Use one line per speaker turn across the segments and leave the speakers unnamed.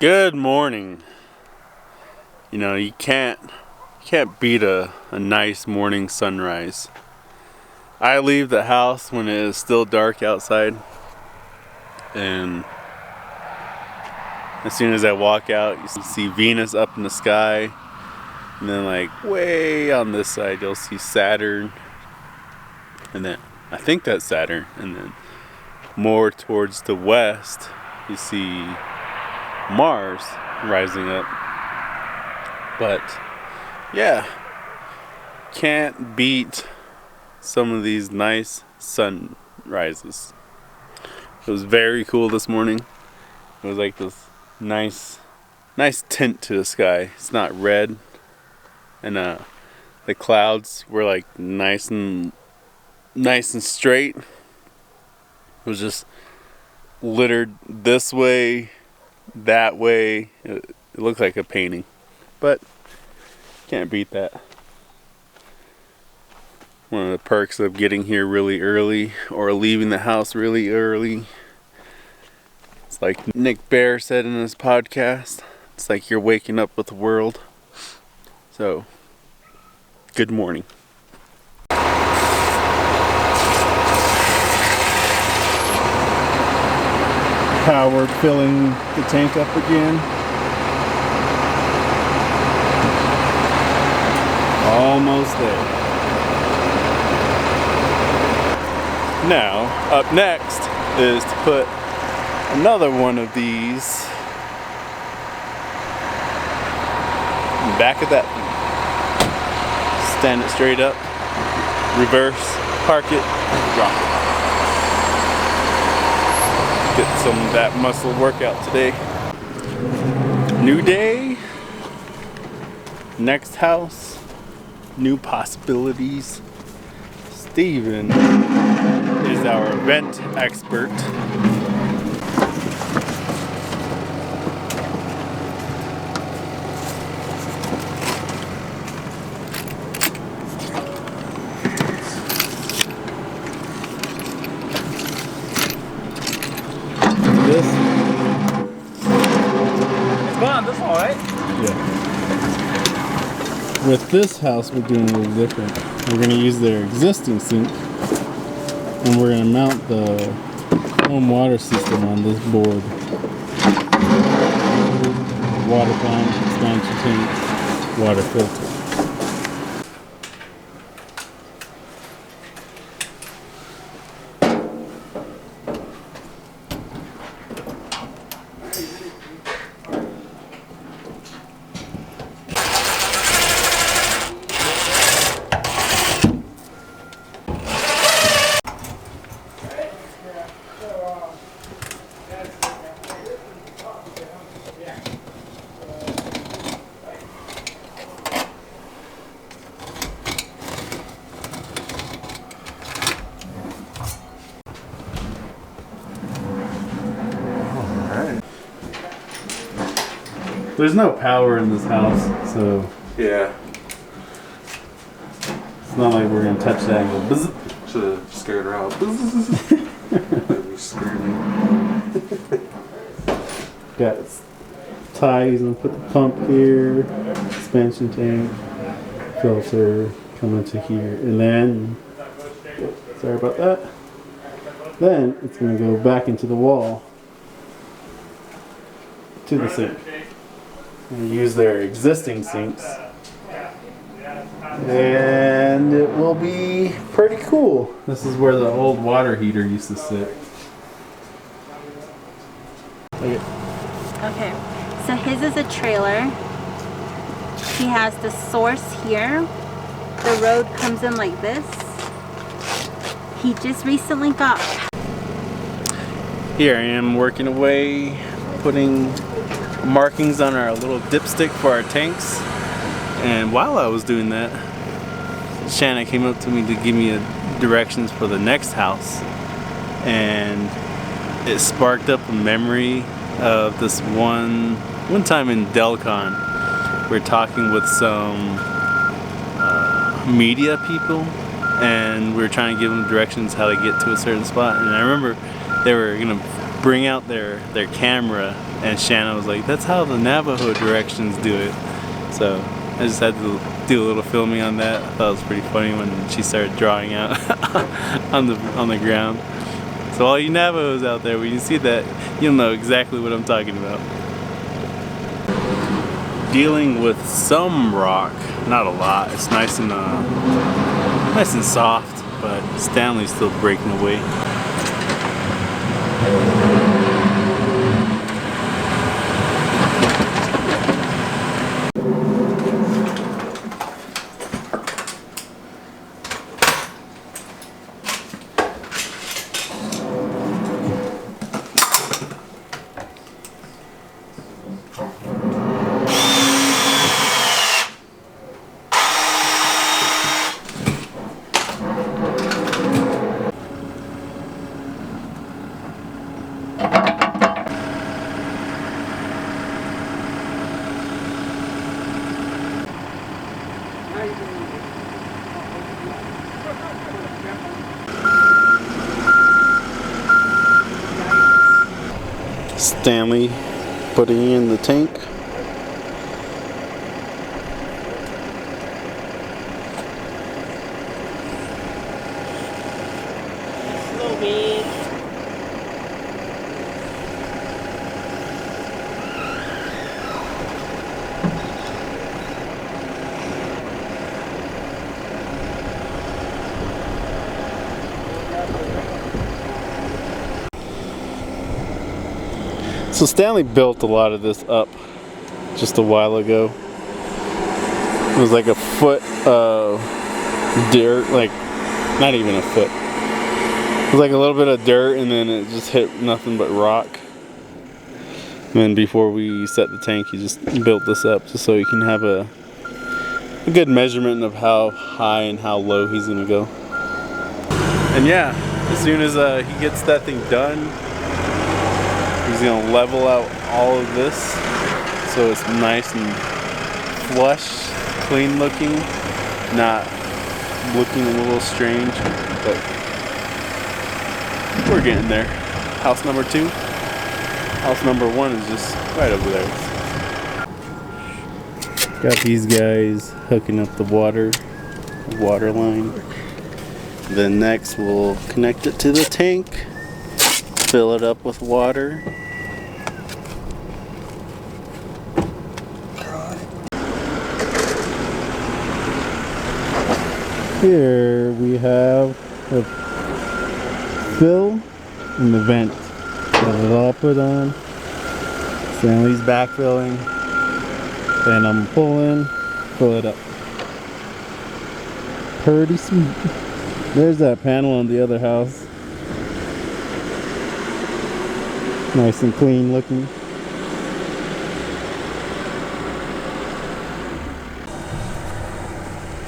Good morning. You know, you can't beat a nice morning sunrise. I leave the house when it is still dark outside, and as soon as I walk out, you see Venus up in the sky, and then like way on this side you'll see Saturn, and then I think that's Saturn, and then more towards the west you see Mars rising up. But yeah, can't beat some of these nice sunrises. It was very cool this morning. It was like this nice tint to the sky. It's not red, and the clouds were like nice and straight. It was just littered this way, that way. It looked like a painting, but can't beat that. One of the perks of getting here really early or leaving the house really early, it's like Nick Bear said in his podcast, it's like you're waking up with the world. So, good morning. Howard filling the tank up again. Almost there. Now, up next is to put another one of these back of that thing. Stand it straight up, reverse, park it, drop it. Get some of that muscle workout today. New day, next house, new possibilities. Steven is our event expert. This.
It's gone, this all right?
Yeah. With this house, we're doing a little different. We're going to use their existing sink, and we're going to mount the home water system on this board. Water pump, expansion tank, water filter. There's no power in this house, so
Yeah.
it's not like we're gonna touch that and go buzz.
Should have scared her out. That was screaming.
Got ties, and put the pump here, expansion tank, filter coming to here, and then sorry about that. Then it's gonna go back into the wall to the sink. And use their existing sinks, and it will be pretty cool. This is where the old water heater used to sit.
Okay, so his is a trailer. He has the source here. The road comes in like this. He just recently got...
Here I am working away, putting markings on our little dipstick for our tanks. And while I was doing that, Shanna came up to me to give me directions for the next house. And it sparked up a memory of this one time in Delcon. We're talking with some media people, and we were trying to give them directions how to get to a certain spot. And I remember they were gonna bring out their camera, and Shanna was like, "That's how the Navajo directions do it." So I just had to do a little filming on that. I thought it was pretty funny when she started drawing out on the ground. So all you Navajos out there, when you see that, you'll know exactly what I'm talking about. Dealing with some rock, not a lot. It's nice and soft, but Stanley's still breaking away. Stanley putting in the tank.
Slow babe.
So Stanley built a lot of this up just a while ago. It was like a foot of dirt, like not even a foot. It was like a little bit of dirt, and then it just hit nothing but rock. And then before we set the tank, he just built this up just so he can have a good measurement of how high and how low he's gonna go. And yeah, as soon as he gets that thing done, he's gonna level out all of this so it's nice and flush, clean looking, not looking a little strange, but we're getting there. House number 2. House number 1 is just right over there. Got these guys hooking up the water line. Then next we'll connect it to the tank, fill it up with water. Here we have the fill and the vent. Got it all put on. Stanley's backfilling. Then I'm pulling, fill it up. Pretty sweet. There's that panel on the other house. Nice and clean looking.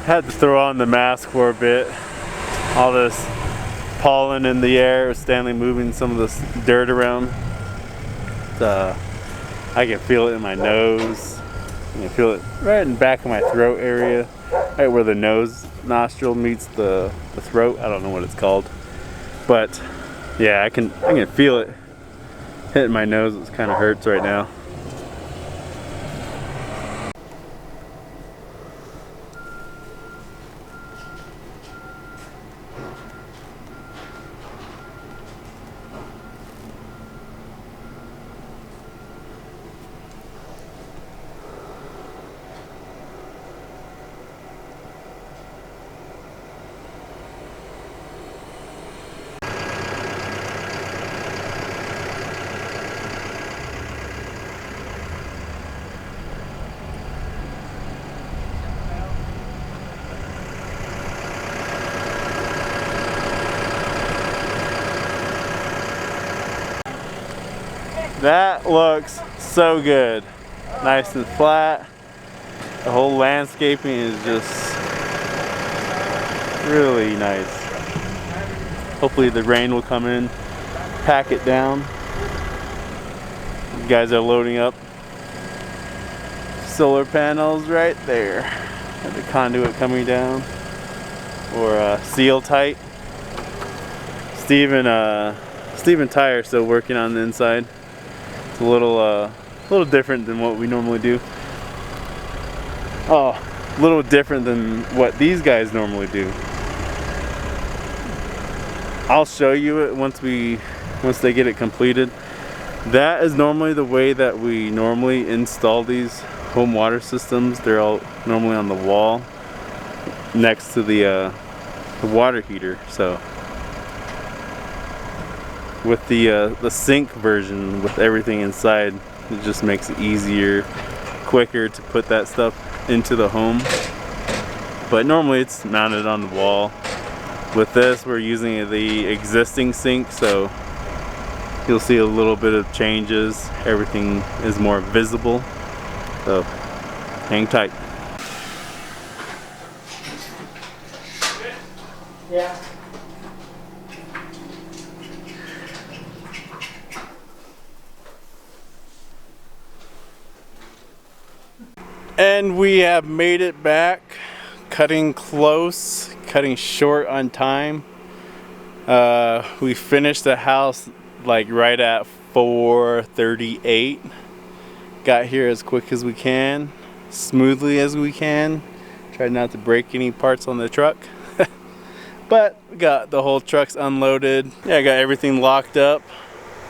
Had to throw on the mask for a bit. All this pollen in the air, Stanley moving some of this dirt around. I can feel it in my nose. I can feel it right in the back of my throat area, right where the nose nostril meets the throat. I don't know what it's called, but yeah, I can feel it hitting my nose. It kind of hurts right now. That looks so good. Nice and flat. The whole landscaping is just really nice. Hopefully the rain will come in, pack it down. You guys are loading up solar panels right there. Got the conduit coming down, or seal tight. Steven Steven Tyre still working on the inside. It's a little different than what we normally do. Oh, a little different than what these guys normally do. I'll show you it once they get it completed. That is normally the way that we normally install these home water systems. They're all normally on the wall next to the water heater. So with the sink version with everything inside, it just makes it easier, quicker to put that stuff into the home. But normally it's mounted on the wall. With this, we're using the existing sink, so you'll see a little bit of changes. Everything is more visible, so hang tight.
Yeah.
And we have made it back, cutting close, cutting short on time. We finished the house like right at 4:38. Got here as quick as we can, smoothly as we can. Tried not to break any parts on the truck. But we got the whole trucks unloaded. Yeah, I got everything locked up,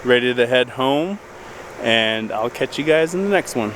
ready to head home. And I'll catch you guys in the next one.